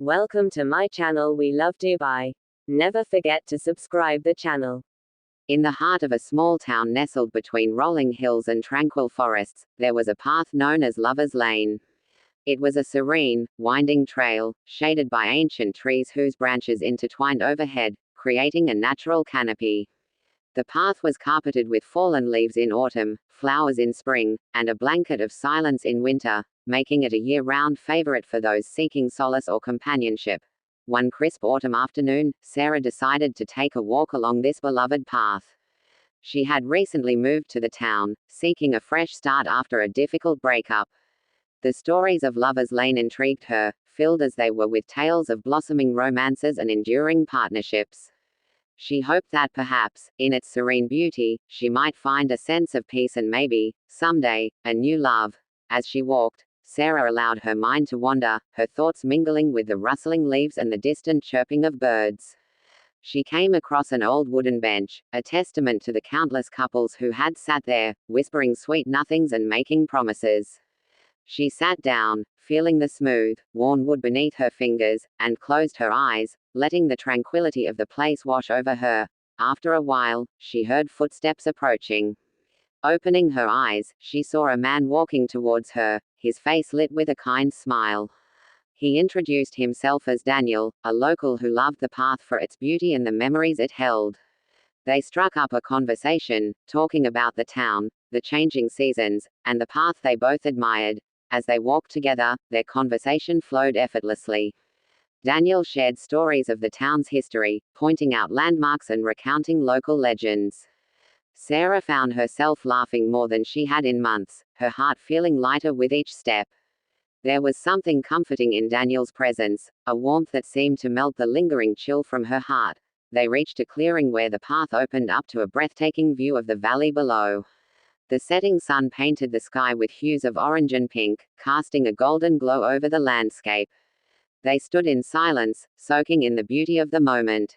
Welcome to my channel. We love Dubai. Never forget to subscribe the channel. In the heart of a small town nestled between rolling hills and tranquil forests, there was a path known as Lover's Lane. It was a serene, winding trail, shaded by ancient trees whose branches intertwined overhead, creating a natural canopy. The path was carpeted with fallen leaves in autumn, flowers in spring, and a blanket of silence in winter, making it a year-round favorite for those seeking solace or companionship. One crisp autumn afternoon, Sarah decided to take a walk along this beloved path. She had recently moved to the town, seeking a fresh start after a difficult breakup. The stories of Lover's Lane intrigued her, filled as they were with tales of blossoming romances and enduring partnerships. She hoped that perhaps, in its serene beauty, she might find a sense of peace and maybe, someday, a new love. As she walked, Sarah allowed her mind to wander, her thoughts mingling with the rustling leaves and the distant chirping of birds. She came across an old wooden bench, a testament to the countless couples who had sat there, whispering sweet nothings and making promises. She sat down, feeling the smooth, worn wood beneath her fingers, and closed her eyes, letting the tranquility of the place wash over her. After a while, she heard footsteps approaching. Opening her eyes, she saw a man walking towards her, his face lit with a kind smile. He introduced himself as Daniel, a local who loved the path for its beauty and the memories it held. They struck up a conversation, talking about the town, the changing seasons, and the path they both admired. As they walked together, their conversation flowed effortlessly. Daniel shared stories of the town's history, pointing out landmarks and recounting local legends. Sarah found herself laughing more than she had in months, her heart feeling lighter with each step. There was something comforting in Daniel's presence, a warmth that seemed to melt the lingering chill from her heart. They reached a clearing where the path opened up to a breathtaking view of the valley below. The setting sun painted the sky with hues of orange and pink, casting a golden glow over the landscape. They stood in silence, soaking in the beauty of the moment.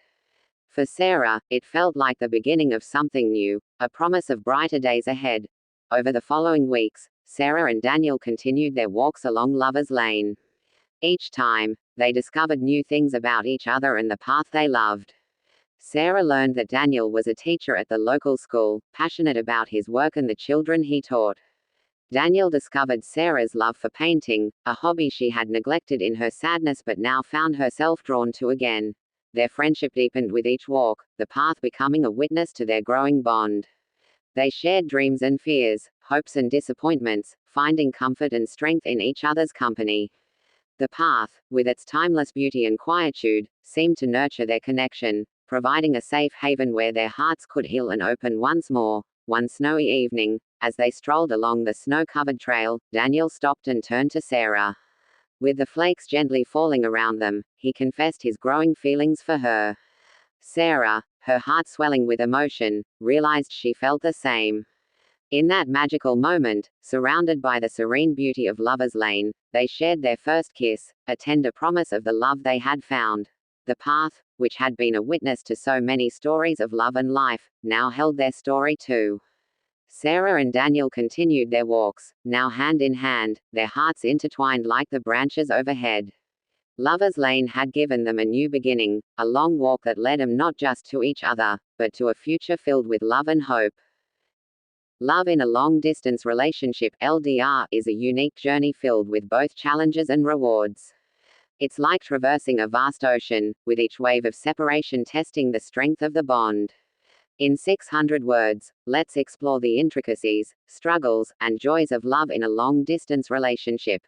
For Sarah, it felt like the beginning of something new, a promise of brighter days ahead. Over the following weeks, Sarah and Daniel continued their walks along Lover's Lane. Each time, they discovered new things about each other and the path they loved. Sarah learned that Daniel was a teacher at the local school, passionate about his work and the children he taught. Daniel discovered Sarah's love for painting, a hobby she had neglected in her sadness but now found herself drawn to again. Their friendship deepened with each walk, the path becoming a witness to their growing bond. They shared dreams and fears, hopes and disappointments, finding comfort and strength in each other's company. The path, with its timeless beauty and quietude, seemed to nurture their connection, providing a safe haven where their hearts could heal and open once more. One snowy evening, as they strolled along the snow-covered trail, Daniel stopped and turned to Sarah. With the flakes gently falling around them, he confessed his growing feelings for her. Sarah, her heart swelling with emotion, realized she felt the same. In that magical moment, surrounded by the serene beauty of Lover's Lane, they shared their first kiss, a tender promise of the love they had found. The path, which had been a witness to so many stories of love and life, now held their story too. Sarah and Daniel continued their walks, now hand in hand, their hearts intertwined like the branches overhead. Lover's Lane had given them a new beginning, a long walk that led them not just to each other, but to a future filled with love and hope. Love in a long-distance relationship (LDR) is a unique journey filled with both challenges and rewards. It's like traversing a vast ocean, with each wave of separation testing the strength of the bond. In 600 words, let's explore the intricacies, struggles, and joys of love in a long-distance relationship.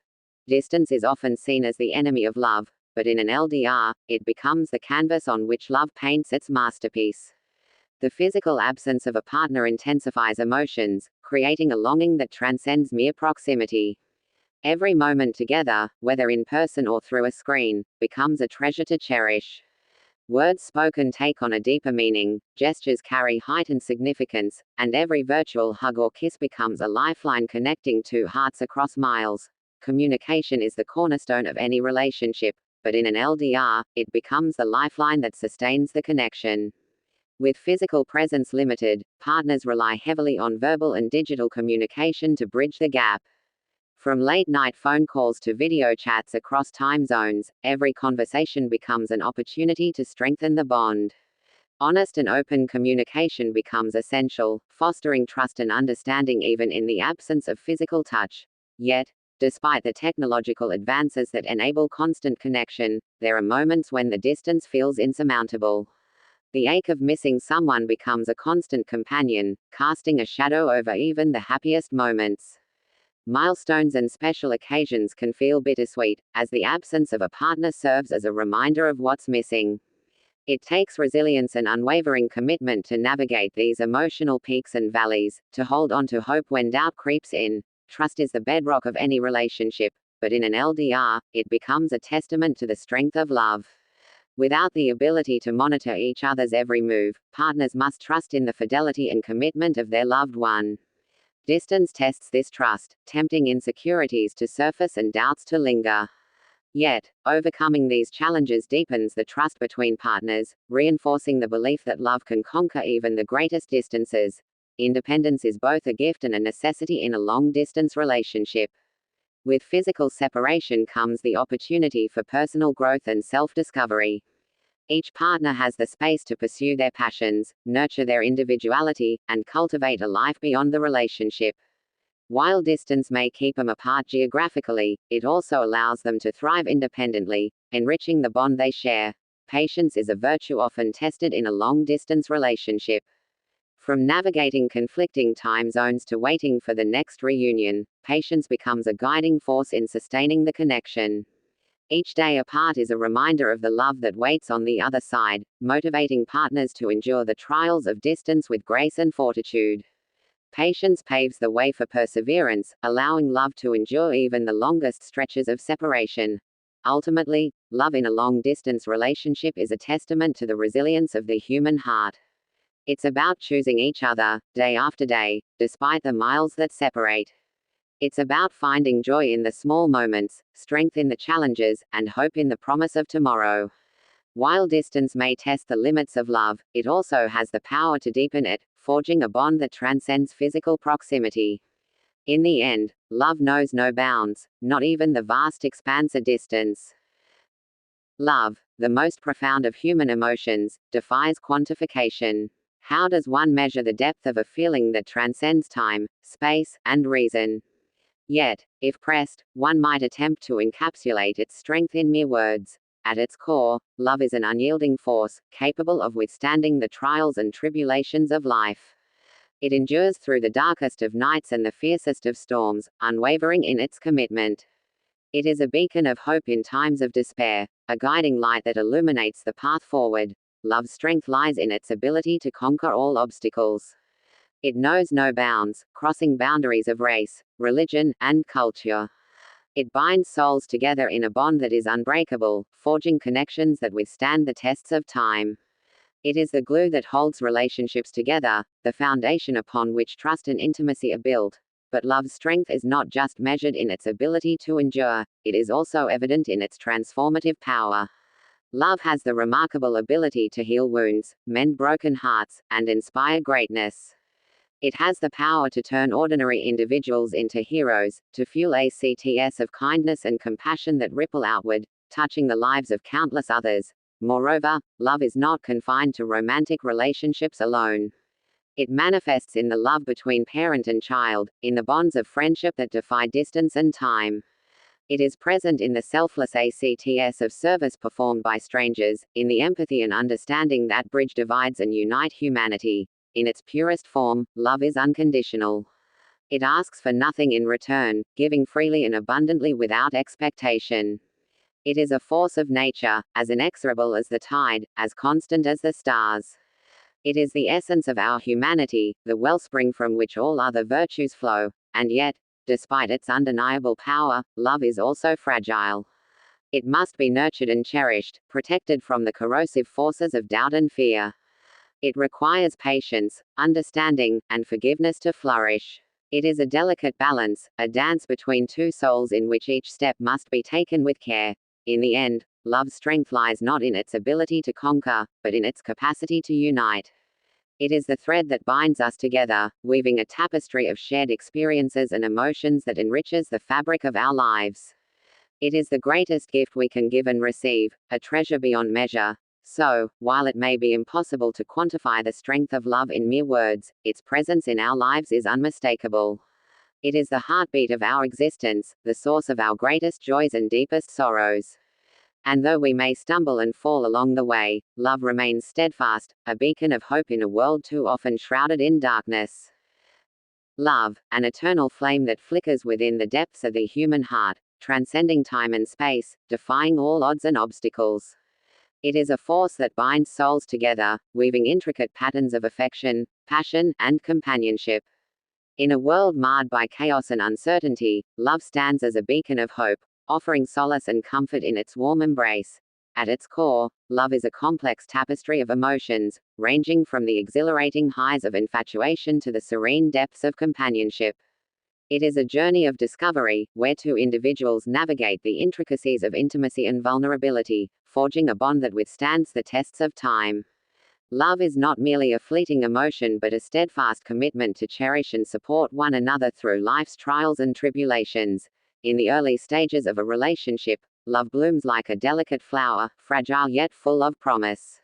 Distance is often seen as the enemy of love, but in an LDR, it becomes the canvas on which love paints its masterpiece. The physical absence of a partner intensifies emotions, creating a longing that transcends mere proximity. Every moment together, whether in person or through a screen, becomes a treasure to cherish. Words spoken take on a deeper meaning, gestures carry heightened significance, and every virtual hug or kiss becomes a lifeline connecting two hearts across miles. Communication is the cornerstone of any relationship, but in an LDR, it becomes the lifeline that sustains the connection. With physical presence limited, partners rely heavily on verbal and digital communication to bridge the gap. From late-night phone calls to video chats across time zones, every conversation becomes an opportunity to strengthen the bond. Honest and open communication becomes essential, fostering trust and understanding even in the absence of physical touch. Yet, despite the technological advances that enable constant connection, there are moments when the distance feels insurmountable. The ache of missing someone becomes a constant companion, casting a shadow over even the happiest moments. Milestones and special occasions can feel bittersweet, as the absence of a partner serves as a reminder of what's missing. It takes resilience and unwavering commitment to navigate these emotional peaks and valleys, to hold on to hope when doubt creeps in. Trust is the bedrock of any relationship, but in an LDR, it becomes a testament to the strength of love. Without the ability to monitor each other's every move, partners must trust in the fidelity and commitment of their loved one. Distance tests this trust, tempting insecurities to surface and doubts to linger. Yet, overcoming these challenges deepens the trust between partners, reinforcing the belief that love can conquer even the greatest distances. Independence is both a gift and a necessity in a long-distance relationship. With physical separation comes the opportunity for personal growth and self-discovery. Each partner has the space to pursue their passions, nurture their individuality, and cultivate a life beyond the relationship. While distance may keep them apart geographically, it also allows them to thrive independently, enriching the bond they share. Patience is a virtue often tested in a long-distance relationship. From navigating conflicting time zones to waiting for the next reunion, patience becomes a guiding force in sustaining the connection. Each day apart is a reminder of the love that waits on the other side, motivating partners to endure the trials of distance with grace and fortitude. Patience paves the way for perseverance, allowing love to endure even the longest stretches of separation. Ultimately, love in a long-distance relationship is a testament to the resilience of the human heart. It's about choosing each other, day after day, despite the miles that separate. It's about finding joy in the small moments, strength in the challenges, and hope in the promise of tomorrow. While distance may test the limits of love, it also has the power to deepen it, forging a bond that transcends physical proximity. In the end, love knows no bounds, not even the vast expanse of distance. Love, the most profound of human emotions, defies quantification. How does one measure the depth of a feeling that transcends time, space, and reason? Yet, if pressed, one might attempt to encapsulate its strength in mere words. At its core, love is an unyielding force, capable of withstanding the trials and tribulations of life. It endures through the darkest of nights and the fiercest of storms, unwavering in its commitment. It is a beacon of hope in times of despair, a guiding light that illuminates the path forward. Love's strength lies in its ability to conquer all obstacles. It knows no bounds, crossing boundaries of race, religion, and culture. It binds souls together in a bond that is unbreakable, forging connections that withstand the tests of time. It is the glue that holds relationships together, the foundation upon which trust and intimacy are built. But love's strength is not just measured in its ability to endure, it is also evident in its transformative power. Love has the remarkable ability to heal wounds, mend broken hearts, and inspire greatness. It has the power to turn ordinary individuals into heroes, to fuel acts of kindness and compassion that ripple outward, touching the lives of countless others. Moreover, love is not confined to romantic relationships alone. It manifests in the love between parent and child, in the bonds of friendship that defy distance and time. It is present in the selfless acts of service performed by strangers, in the empathy and understanding that bridge divides and unite humanity. In its purest form, love is unconditional. It asks for nothing in return, giving freely and abundantly without expectation. It is a force of nature, as inexorable as the tide, as constant as the stars. It is the essence of our humanity, the wellspring from which all other virtues flow, and yet, despite its undeniable power, love is also fragile. It must be nurtured and cherished, protected from the corrosive forces of doubt and fear. It requires patience, understanding, and forgiveness to flourish. It is a delicate balance, a dance between two souls in which each step must be taken with care. In the end, love's strength lies not in its ability to conquer, but in its capacity to unite. It is the thread that binds us together, weaving a tapestry of shared experiences and emotions that enriches the fabric of our lives. It is the greatest gift we can give and receive, a treasure beyond measure. So, while it may be impossible to quantify the strength of love in mere words, its presence in our lives is unmistakable. It is the heartbeat of our existence, the source of our greatest joys and deepest sorrows. And though we may stumble and fall along the way, love remains steadfast, a beacon of hope in a world too often shrouded in darkness. Love, an eternal flame that flickers within the depths of the human heart, transcending time and space, defying all odds and obstacles. It is a force that binds souls together, weaving intricate patterns of affection, passion, and companionship. In a world marred by chaos and uncertainty, love stands as a beacon of hope, offering solace and comfort in its warm embrace. At its core, love is a complex tapestry of emotions, ranging from the exhilarating highs of infatuation to the serene depths of companionship. It is a journey of discovery, where two individuals navigate the intricacies of intimacy and vulnerability, forging a bond that withstands the tests of time. Love is not merely a fleeting emotion but a steadfast commitment to cherish and support one another through life's trials and tribulations. In the early stages of a relationship, love blooms like a delicate flower, fragile yet full of promise.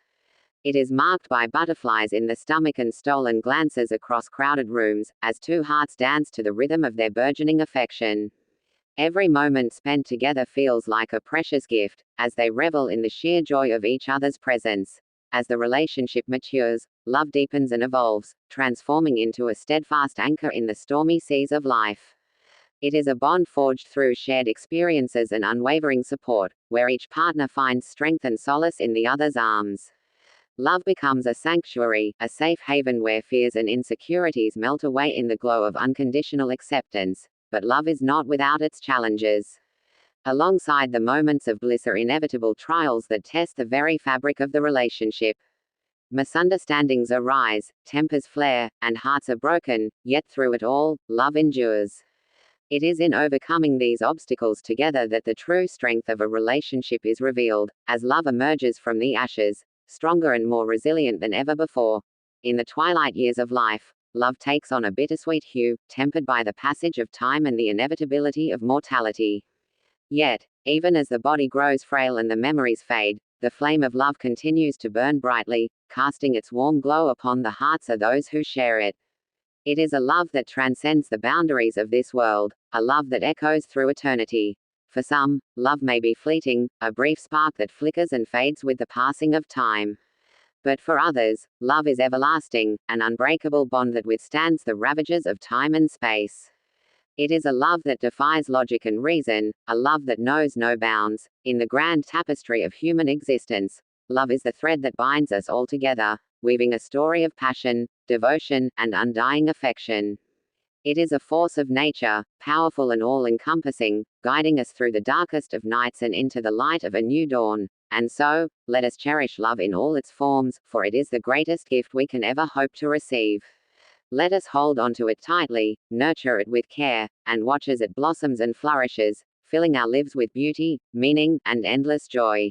It is marked by butterflies in the stomach and stolen glances across crowded rooms, as two hearts dance to the rhythm of their burgeoning affection. Every moment spent together feels like a precious gift, as they revel in the sheer joy of each other's presence. As the relationship matures, love deepens and evolves, transforming into a steadfast anchor in the stormy seas of life. It is a bond forged through shared experiences and unwavering support, where each partner finds strength and solace in the other's arms. Love becomes a sanctuary, a safe haven where fears and insecurities melt away in the glow of unconditional acceptance. But love is not without its challenges. Alongside the moments of bliss are inevitable trials that test the very fabric of the relationship. Misunderstandings arise, tempers flare, and hearts are broken, yet through it all, love endures. It is in overcoming these obstacles together that the true strength of a relationship is revealed, as love emerges from the ashes, stronger and more resilient than ever before. In the twilight years of life, love takes on a bittersweet hue, tempered by the passage of time and the inevitability of mortality. Yet, even as the body grows frail and the memories fade, the flame of love continues to burn brightly, casting its warm glow upon the hearts of those who share it. It is a love that transcends the boundaries of this world, a love that echoes through eternity. For some, love may be fleeting, a brief spark that flickers and fades with the passing of time. But for others, love is everlasting, an unbreakable bond that withstands the ravages of time and space. It is a love that defies logic and reason, a love that knows no bounds. In the grand tapestry of human existence, love is the thread that binds us all together, weaving a story of passion, devotion, and undying affection. It is a force of nature, powerful and all-encompassing, guiding us through the darkest of nights and into the light of a new dawn. And so, let us cherish love in all its forms, for it is the greatest gift we can ever hope to receive. Let us hold onto it tightly, nurture it with care, and watch as it blossoms and flourishes, filling our lives with beauty, meaning, and endless joy.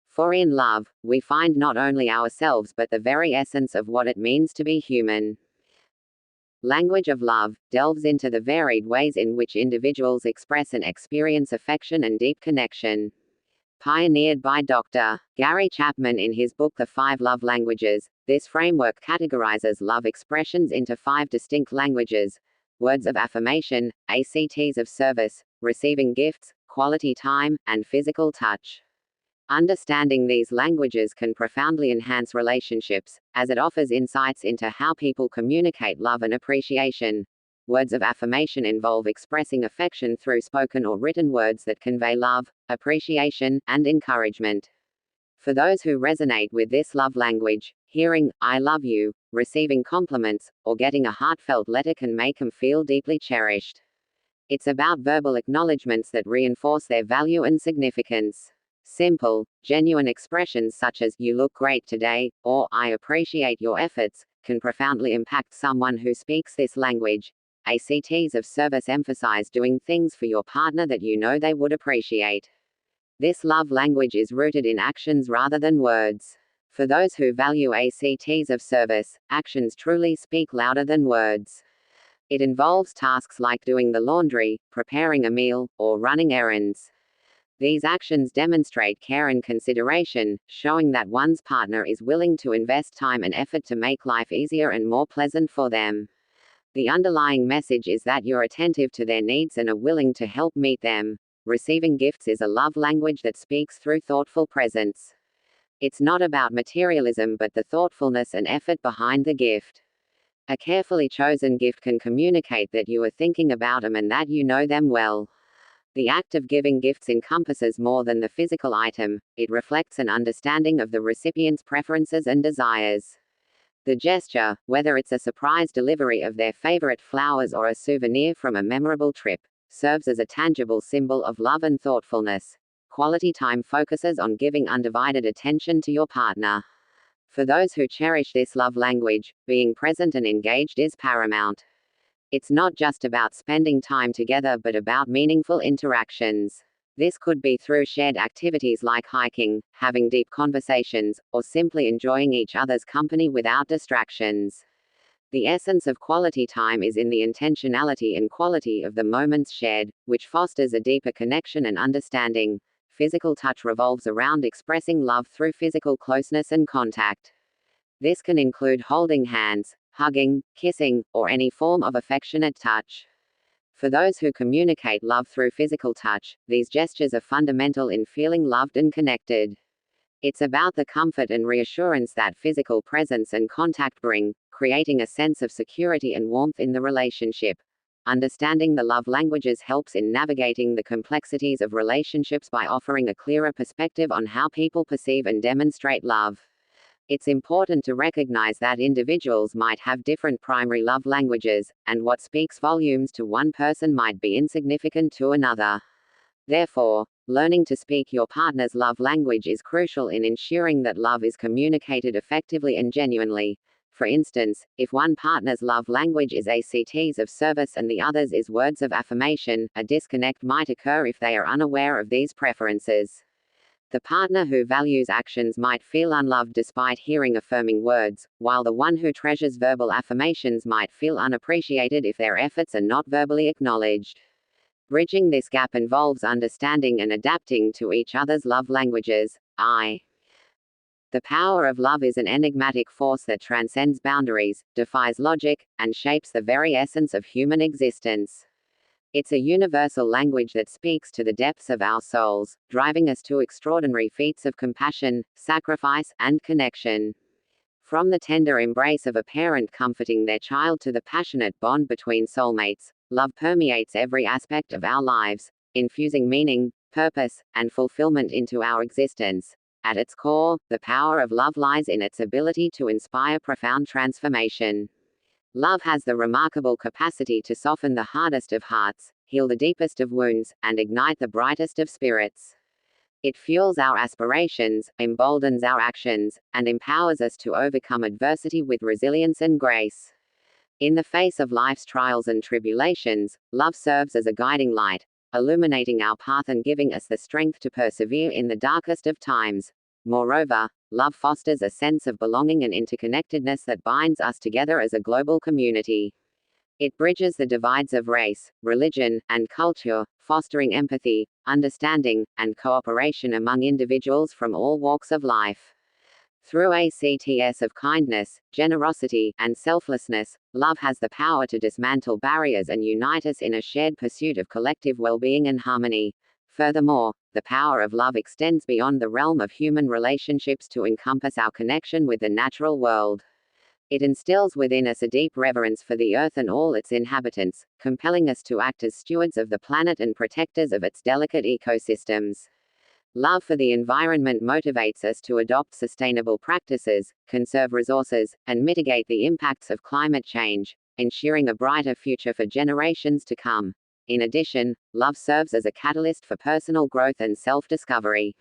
For in love, we find not only ourselves but the very essence of what it means to be human. Language of love delves into the varied ways in which individuals express and experience affection and deep connection. Pioneered by Dr. Gary Chapman in his book The 5 Love Languages, this framework categorizes love expressions into 5 distinct languages: words of affirmation, acts of service, receiving gifts, quality time, and physical touch. Understanding these languages can profoundly enhance relationships, as it offers insights into how people communicate love and appreciation. Words of affirmation involve expressing affection through spoken or written words that convey love, appreciation, and encouragement. For those who resonate with this love language, hearing, "I love you," receiving compliments, or getting a heartfelt letter can make them feel deeply cherished. It's about verbal acknowledgments that reinforce their value and significance. Simple, genuine expressions such as, "You look great today," or "I appreciate your efforts," can profoundly impact someone who speaks this language. Acts of service emphasize doing things for your partner that you know they would appreciate. This love language is rooted in actions rather than words. For those who value acts of service, actions truly speak louder than words. It involves tasks like doing the laundry, preparing a meal, or running errands. These actions demonstrate care and consideration, showing that one's partner is willing to invest time and effort to make life easier and more pleasant for them. The underlying message is that you're attentive to their needs and are willing to help meet them. Receiving gifts is a love language that speaks through thoughtful presence. It's not about materialism but the thoughtfulness and effort behind the gift. A carefully chosen gift can communicate that you are thinking about them and that you know them well. The act of giving gifts encompasses more than the physical item, it reflects an understanding of the recipient's preferences and desires. The gesture, whether it's a surprise delivery of their favorite flowers or a souvenir from a memorable trip, serves as a tangible symbol of love and thoughtfulness. Quality time focuses on giving undivided attention to your partner. For those who cherish this love language, being present and engaged is paramount. It's not just about spending time together but about meaningful interactions. This could be through shared activities like hiking, having deep conversations, or simply enjoying each other's company without distractions. The essence of quality time is in the intentionality and quality of the moments shared, which fosters a deeper connection and understanding. Physical touch revolves around expressing love through physical closeness and contact. This can include holding hands, hugging, kissing, or any form of affectionate touch. For those who communicate love through physical touch, these gestures are fundamental in feeling loved and connected. It's about the comfort and reassurance that physical presence and contact bring, creating a sense of security and warmth in the relationship. Understanding the love languages helps in navigating the complexities of relationships by offering a clearer perspective on how people perceive and demonstrate love. It's important to recognize that individuals might have different primary love languages, and what speaks volumes to one person might be insignificant to another. Therefore, learning to speak your partner's love language is crucial in ensuring that love is communicated effectively and genuinely. For instance, if one partner's love language is acts of service and the other's is words of affirmation, a disconnect might occur if they are unaware of these preferences. The partner who values actions might feel unloved despite hearing affirming words, while the one who treasures verbal affirmations might feel unappreciated if their efforts are not verbally acknowledged. Bridging this gap involves understanding and adapting to each other's love languages. The power of love is an enigmatic force that transcends boundaries, defies logic, and shapes the very essence of human existence. It's a universal language that speaks to the depths of our souls, driving us to extraordinary feats of compassion, sacrifice, and connection. From the tender embrace of a parent comforting their child to the passionate bond between soulmates, love permeates every aspect of our lives, infusing meaning, purpose, and fulfillment into our existence. At its core, the power of love lies in its ability to inspire profound transformation. Love has the remarkable capacity to soften the hardest of hearts, heal the deepest of wounds, and ignite the brightest of spirits. It fuels our aspirations, emboldens our actions, and empowers us to overcome adversity with resilience and grace. In the face of life's trials and tribulations, love serves as a guiding light, illuminating our path and giving us the strength to persevere in the darkest of times. Moreover, love fosters a sense of belonging and interconnectedness that binds us together as a global community. It bridges the divides of race, religion, and culture, fostering empathy, understanding, and cooperation among individuals from all walks of life. Through acts of kindness, generosity, and selflessness, love has the power to dismantle barriers and unite us in a shared pursuit of collective well-being and harmony. Furthermore, the power of love extends beyond the realm of human relationships to encompass our connection with the natural world. It instills within us a deep reverence for the earth and all its inhabitants, compelling us to act as stewards of the planet and protectors of its delicate ecosystems. Love for the environment motivates us to adopt sustainable practices, conserve resources, and mitigate the impacts of climate change, ensuring a brighter future for generations to come. In addition, love serves as a catalyst for personal growth and self-discovery.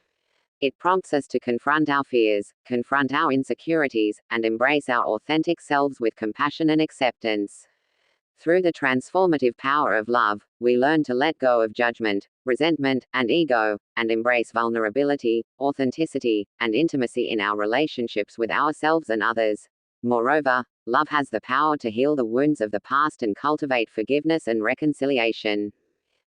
It prompts us to confront our fears, confront our insecurities, and embrace our authentic selves with compassion and acceptance. Through the transformative power of love, we learn to let go of judgment, resentment, and ego, and embrace vulnerability, authenticity, and intimacy in our relationships with ourselves and others. Moreover, love has the power to heal the wounds of the past and cultivate forgiveness and reconciliation.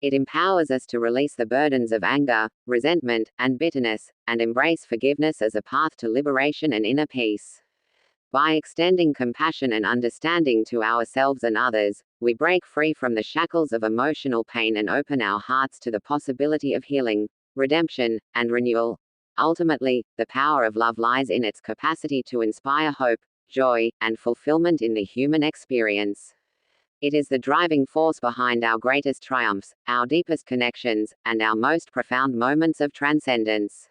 It empowers us to release the burdens of anger, resentment, and bitterness, and embrace forgiveness as a path to liberation and inner peace. By extending compassion and understanding to ourselves and others, we break free from the shackles of emotional pain and open our hearts to the possibility of healing, redemption, and renewal. Ultimately, the power of love lies in its capacity to inspire hope, joy, and fulfillment in the human experience. It is the driving force behind our greatest triumphs, our deepest connections, and our most profound moments of transcendence.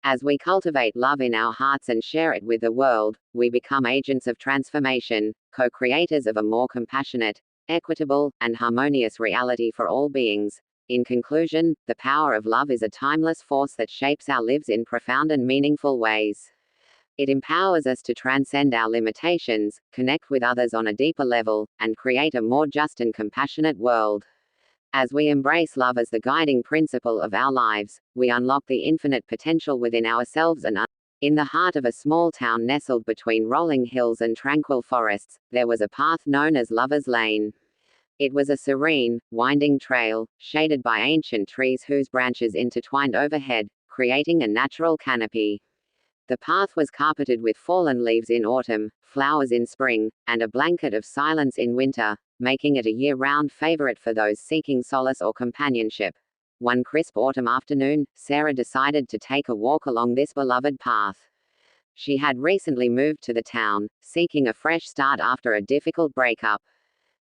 As we cultivate love in our hearts and share it with the world, we become agents of transformation, co-creators of a more compassionate, equitable, and harmonious reality for all beings. In conclusion, the power of love is a timeless force that shapes our lives in profound and meaningful ways. It empowers us to transcend our limitations, connect with others on a deeper level, and create a more just and compassionate world. As we embrace love as the guiding principle of our lives, we unlock the infinite potential within ourselves and others. In the heart of a small town nestled between rolling hills and tranquil forests, there was a path known as Lover's Lane. It was a serene, winding trail, shaded by ancient trees whose branches intertwined overhead, creating a natural canopy. The path was carpeted with fallen leaves in autumn, flowers in spring, and a blanket of silence in winter, making it a year-round favorite for those seeking solace or companionship. One crisp autumn afternoon, Sarah decided to take a walk along this beloved path. She had recently moved to the town, seeking a fresh start after a difficult breakup.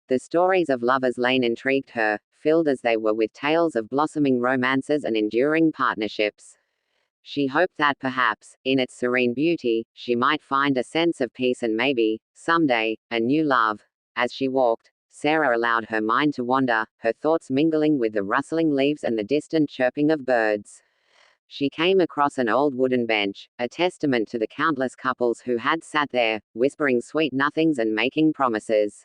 The stories of Lover's Lane intrigued her, filled as they were with tales of blossoming romances and enduring partnerships. She hoped that perhaps, in its serene beauty, she might find a sense of peace and maybe, someday, a new love. As she walked, Sarah allowed her mind to wander, her thoughts mingling with the rustling leaves and the distant chirping of birds. She came across an old wooden bench, a testament to the countless couples who had sat there, whispering sweet nothings and making promises.